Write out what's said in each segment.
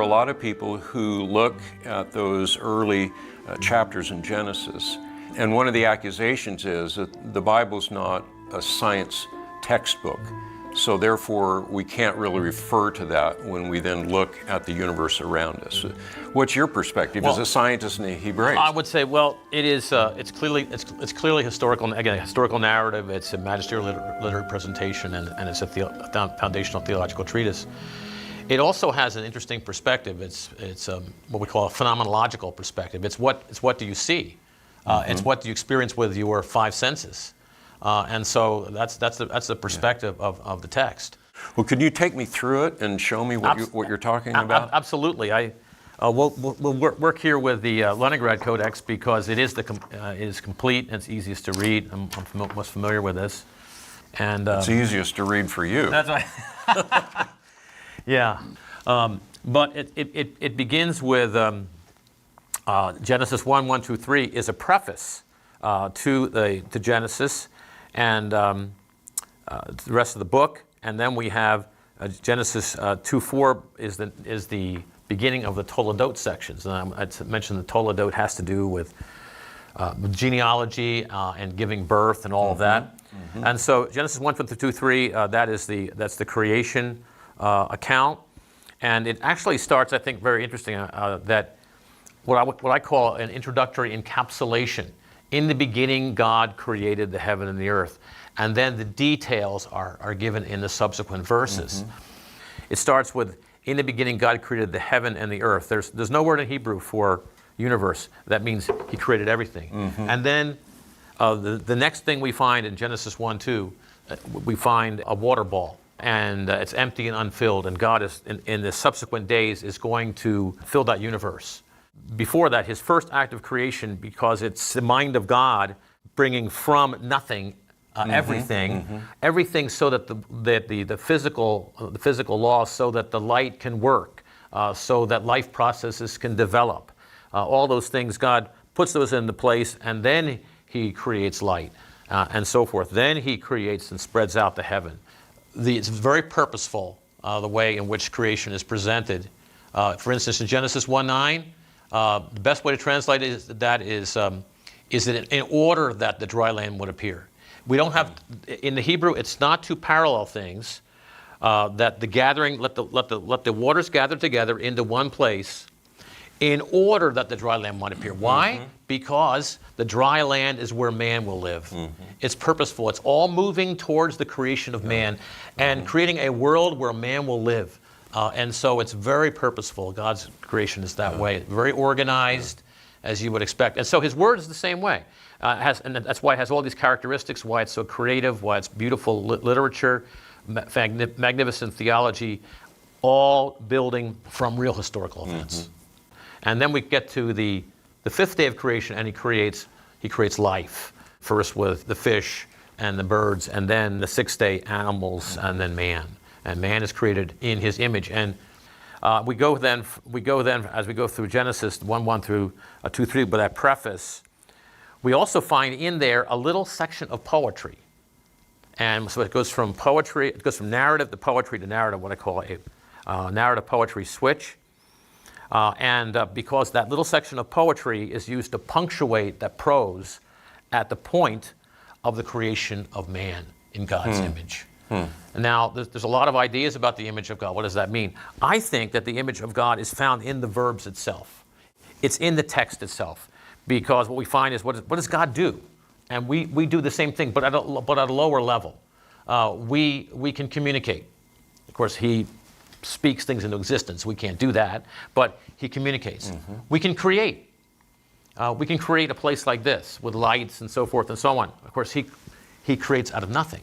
lot of people who look at those early chapters in Genesis, and one of the accusations is that the Bible's not a science textbook, so therefore we can't really refer to that when we then look at the universe around us. What's your perspective as a scientist and a Hebraist? I would say, well, it is. It's clearly historical. Again, a historical narrative. It's a magisterial literary presentation, and it's a foundational theological treatise. It also has an interesting perspective. It's what we call a phenomenological perspective. It's what do you see? It's what do you experience with your five senses? And so that's the perspective of the text. Well, could you take me through it and show me what you're talking about? Absolutely. We'll work here with the Leningrad Codex because it is complete and it's easiest to read. I'm most familiar with this. And it's easiest to read for you. That's right. Yeah. But it begins with Genesis 1, 2, 3 is a preface to Genesis and the rest of the book, and then we have Genesis 2:4 is the beginning of the Toledot sections. And I mentioned the Toledot has to do with genealogy and giving birth and all of that. And so Genesis 1, 2, 3 that's the creation account, and it actually starts, I think, very interesting that what I call an introductory encapsulation. In the beginning, God created the heaven and the earth. And then the details are given in the subsequent verses. It starts with, in the beginning, God created the heaven and the earth. There's no word in Hebrew for universe. That means he created everything. And then the next thing we find in Genesis 1, 2, we find a water ball. And it's empty and unfilled. And God is, in the subsequent days, is going to fill that universe. Before that, his first act of creation, because it's the mind of God bringing from nothing everything, so that the physical laws, so that the light can work, so that life processes can develop. All those things, God puts those into place, and then he creates light, and so forth. Then he creates and spreads out the heaven. It's very purposeful, the way in which creation is presented. For instance, in Genesis 1:9. The best way to translate is that in order that the dry land would appear. We don't have, in the Hebrew, it's not two parallel things. That the gathering, let the waters gather together into one place, in order that the dry land might appear. Why? Because the dry land is where man will live. It's purposeful. It's all moving towards the creation of man and creating a world where man will live. And so it's very purposeful. God's creation is that way. Very organized, as you would expect. And so his word is the same way. And that's why it has all these characteristics, why it's so creative, why it's beautiful literature, magnificent theology, all building from real historical events. And then we get to the fifth day of creation, and he creates life. First with the fish and the birds, and then the sixth day, animals, and then man. And man is created in his image. And we go then as we go through Genesis 1 through 2, 3, but that preface, we also find in there a little section of poetry. And so it goes from poetry, it goes from narrative to poetry to narrative, what I call a narrative poetry switch. Because that little section of poetry is used to punctuate that prose at the point of the creation of man in God's image. Now, there's a lot of ideas about the image of God. What does that mean? I think that the image of God is found in the verbs itself. It's in the text itself. Because what we find is, what does God do? And we do the same thing, but at a lower level. We can communicate. Of course, he speaks things into existence. We can't do that, but he communicates. We can create. We can create a place like this with lights and so forth and so on. Of course, he creates out of nothing.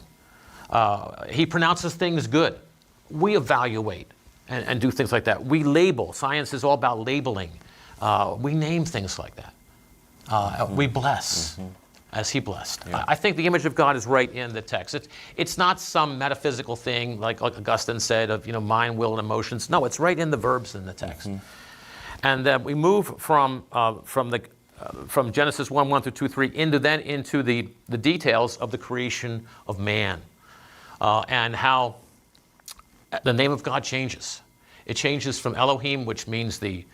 He pronounces things good. We evaluate and do things like that. We label. Science is all about labeling. We name things like that. We bless as he blessed. I think the image of God is right in the text. It's not some metaphysical thing like Augustine said of mind, will, and emotions. No, it's right in the verbs in the text. And we move from Genesis 1 through 2, 3 into the details of the creation of man. And how the name of God changes. It changes from Elohim, which means the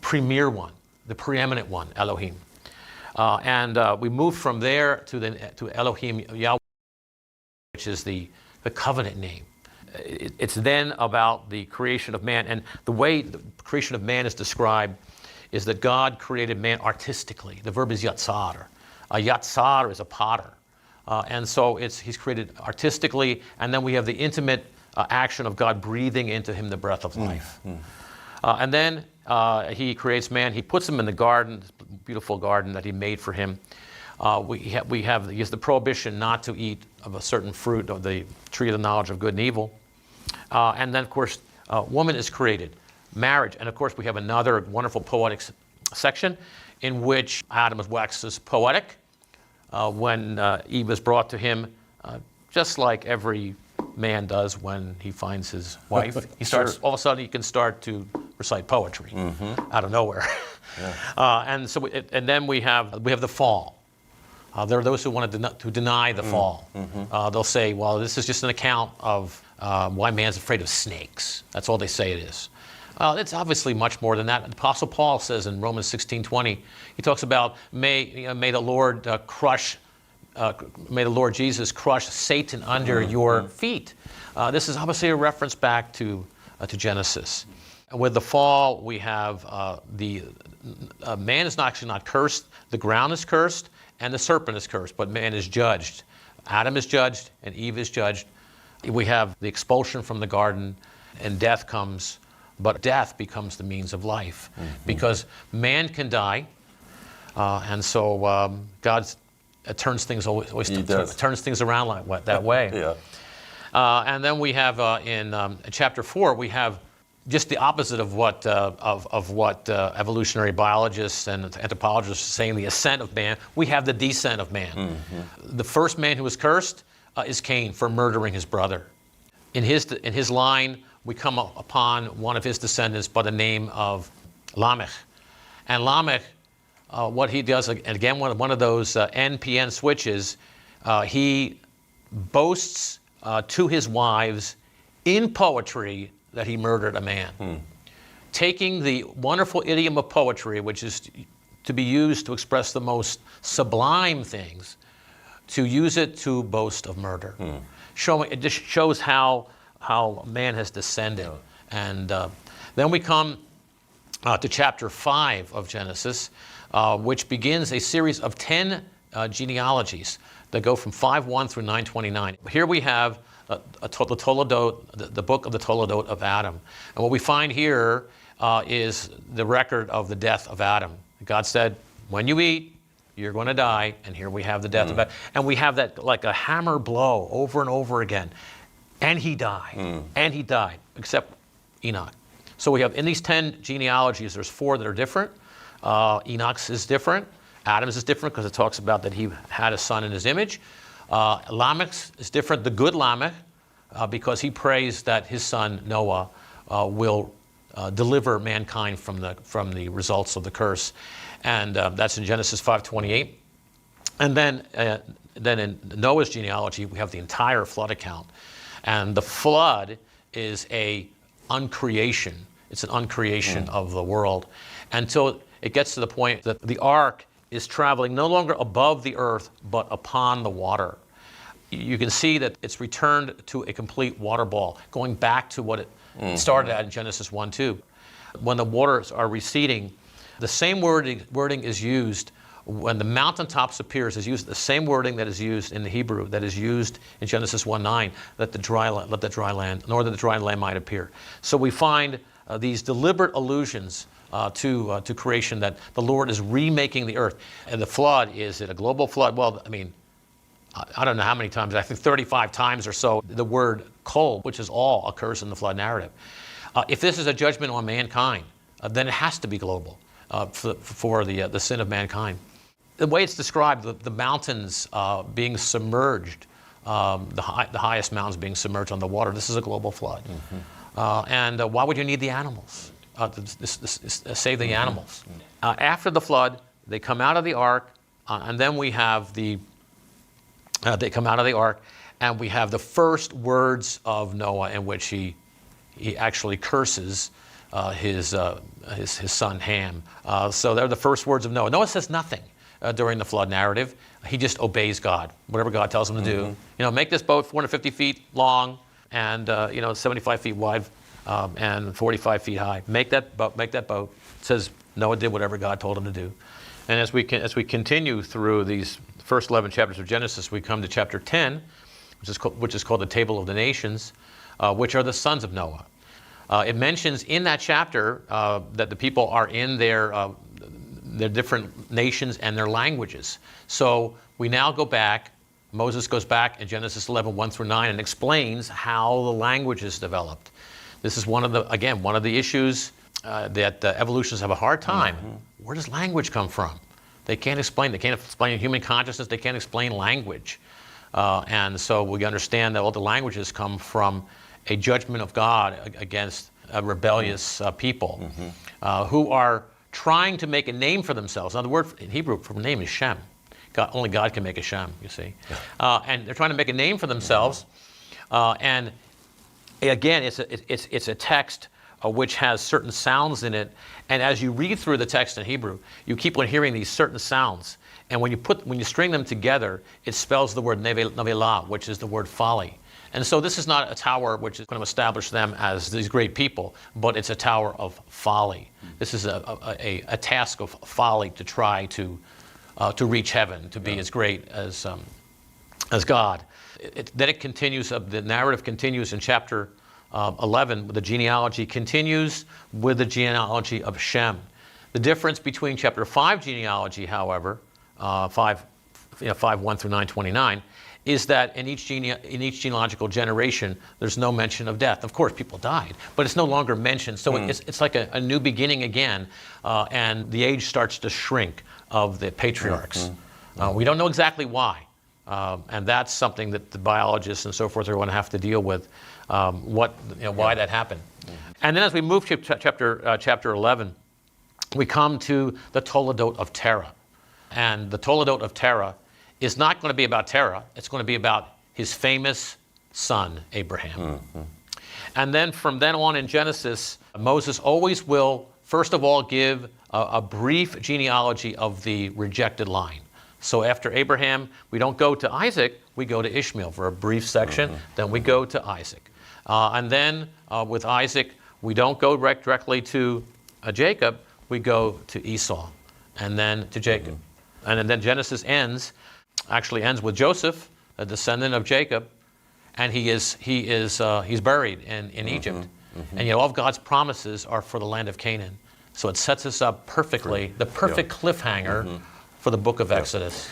premier one, the preeminent one, Elohim. And we move from there to Elohim Yahweh, which is the covenant name. It's then about the creation of man. And the way the creation of man is described is that God created man artistically. The verb is yatzar. A yatzar is a potter. And so he's created artistically, and then we have the intimate action of God breathing into him the breath of life. And then he creates man. He puts him in the garden, this beautiful garden that he made for him. He has the prohibition not to eat of a certain fruit of the tree of the knowledge of good and evil. And then, of course, woman is created, marriage. And, of course, we have another wonderful poetic section in which Adam waxes poetic when Eve is brought to him, just like every man does when he finds his wife. He starts, all of a sudden, he can start to recite poetry out of nowhere. And then we have the fall. There are those who want to deny the fall. They'll say, well, this is just an account of why man's afraid of snakes. That's all they say it is. It's obviously much more than that. The Apostle Paul says in Romans 16:20, he talks about may the Lord may the Lord Jesus crush Satan under your feet. This is obviously a reference back to Genesis. And with the fall, we have man is actually not cursed. The ground is cursed, and the serpent is cursed, but man is judged. Adam is judged, and Eve is judged. We have the expulsion from the garden, and death comes, but death becomes the means of life, because man can die, and so God turns things turns things around that way. And then we have in chapter 4, we have just the opposite of what evolutionary biologists and anthropologists are saying, the ascent of man. We have the descent of man. The first man who was cursed is Cain for murdering his brother. In his line, we come upon one of his descendants by the name of Lamech. And Lamech, what he does, and again, one of those NPN switches, he boasts to his wives in poetry that he murdered a man. Taking the wonderful idiom of poetry, which is to be used to express the most sublime things, to use it to boast of murder. It just shows how man has descended. And then we come to chapter 5 of Genesis, which begins a series of 10 genealogies that go from 5:1 through 9:29. Here we have the book of the Toledot of Adam. And what we find here is the record of the death of Adam. God said, when you eat, you're going to die, and here we have the death of Adam. And we have that like a hammer blow over and over again. And he died, and he died, except Enoch. So we have, in these 10 genealogies, there's 4 that are different. Enoch's is different. Adam's is different because it talks about that he had a son in his image. Lamech's is different, the good Lamech, because he prays that his son Noah will deliver mankind from the results of the curse. And that's in Genesis 5:28. And then in Noah's genealogy, we have the entire flood account. And the flood is a uncreation. It's an uncreation of the world until it gets to the point that the ark is traveling no longer above the earth, but upon the water. You can see that it's returned to a complete water ball, going back to what it started at in Genesis 1:2. When the waters are receding, the same wording is used when the mountaintops appears, is used the same wording that is used in the Hebrew, that is used in Genesis 1:9, let the dry land might appear. So we find these deliberate allusions to creation, that the Lord is remaking the earth. And the flood, is it a global flood? Well, I mean, I don't know how many times, I think 35 times or so, the word kol, which is all, occurs in the flood narrative. If this is a judgment on mankind, then it has to be global for the sin of mankind. The way it's described, the mountains being submerged, the highest mountains being submerged on the water, this is a global flood. And why would you need the animals? Save the animals. After the flood, they come out of the ark, and then we have they come out of the ark, and we have the first words of Noah in which he he actually curses his son Ham. So they're the first words of Noah. Noah says nothing during the flood narrative. He just obeys God, whatever God tells him to do. Make this boat 450 feet long and 75 feet wide and 45 feet high. Make that boat. It says Noah did whatever God told him to do. And as we continue through these first 11 chapters of Genesis, we come to chapter 10, which is called the Table of the Nations, which are the sons of Noah. It mentions in that chapter that the people are in their different nations and their languages. So we now go back. Moses goes back in Genesis 11, 1 through 9, and explains how the languages developed. This is one of the issues that evolutionists have a hard time. Where does language come from? They can't explain. They can't explain human consciousness. They can't explain language. And so we understand that all the languages come from a judgment of God against a rebellious people who are trying to make a name for themselves. Now, the word in Hebrew for name is Shem. Only God can make a Shem, you see. And they're trying to make a name for themselves. And again, it's a text which has certain sounds in it. And as you read through the text in Hebrew, you keep on hearing these certain sounds. And when you string them together, it spells the word nevelah, which is the word folly. And so this is not a tower which is going to establish them as these great people, but it's a tower of folly. This is a task of folly to try to reach heaven, to be as great as God. Then it continues. The narrative continues in chapter 11. The genealogy continues with the genealogy of Shem. The difference between chapter 5 genealogy, however, 5 1 through 9:29, is that in each genealogical generation, there's no mention of death. Of course, people died, but it's no longer mentioned. So it's like a new beginning again, and the age starts to shrink of the patriarchs. We don't know exactly why, and that's something that the biologists and so forth are going to have to deal with, why that happened. And then as we move to chapter 11, we come to the Toledot of Terah. And the Toledot of Terah is not going to be about Terah. It's going to be about his famous son, Abraham. And then from then on in Genesis, Moses always will, first of all, give a brief genealogy of the rejected line. So after Abraham, we don't go to Isaac, we go to Ishmael for a brief section, then we go to Isaac. And then with Isaac, we don't go directly to Jacob, we go to Esau, and then to Jacob. And then Genesis ends with Joseph, a descendant of Jacob, and he's buried in Egypt. And yet all of God's promises are for the land of Canaan. So it sets us up perfectly, the perfect cliffhanger for the book of Exodus.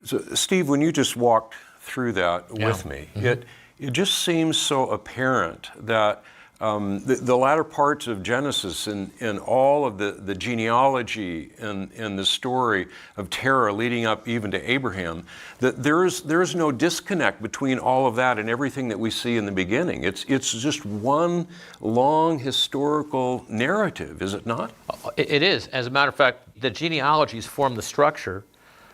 So, Steve, when you just walked through that with me, it just seems so apparent that the latter parts of Genesis and all of the genealogy and the story of Terah leading up even to Abraham, that there's no disconnect between all of that and everything that we see in the beginning. It's just one long historical narrative, is it not? It is. As a matter of fact, the genealogies form the structure,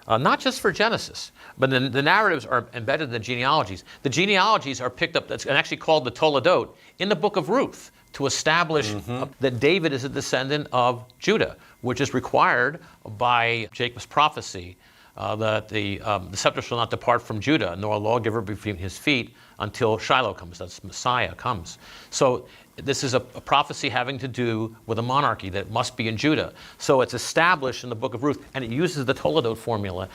not just for Genesis, but the narratives are embedded in the genealogies. The genealogies are picked up, that's actually called the Toledot, in the book of Ruth to establish that David is a descendant of Judah, which is required by Jacob's prophecy that the scepter shall not depart from Judah, nor a lawgiver between his feet until Shiloh comes, that's Messiah comes. So this is a prophecy having to do with a monarchy that must be in Judah. So it's established in the book of Ruth, and it uses the Toledot formula.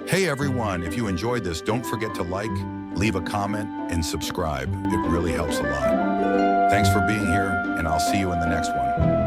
Hey everyone, if you enjoyed this, don't forget to like, leave a comment, and subscribe. It really helps a lot. Thanks for being here, and I'll see you in the next one.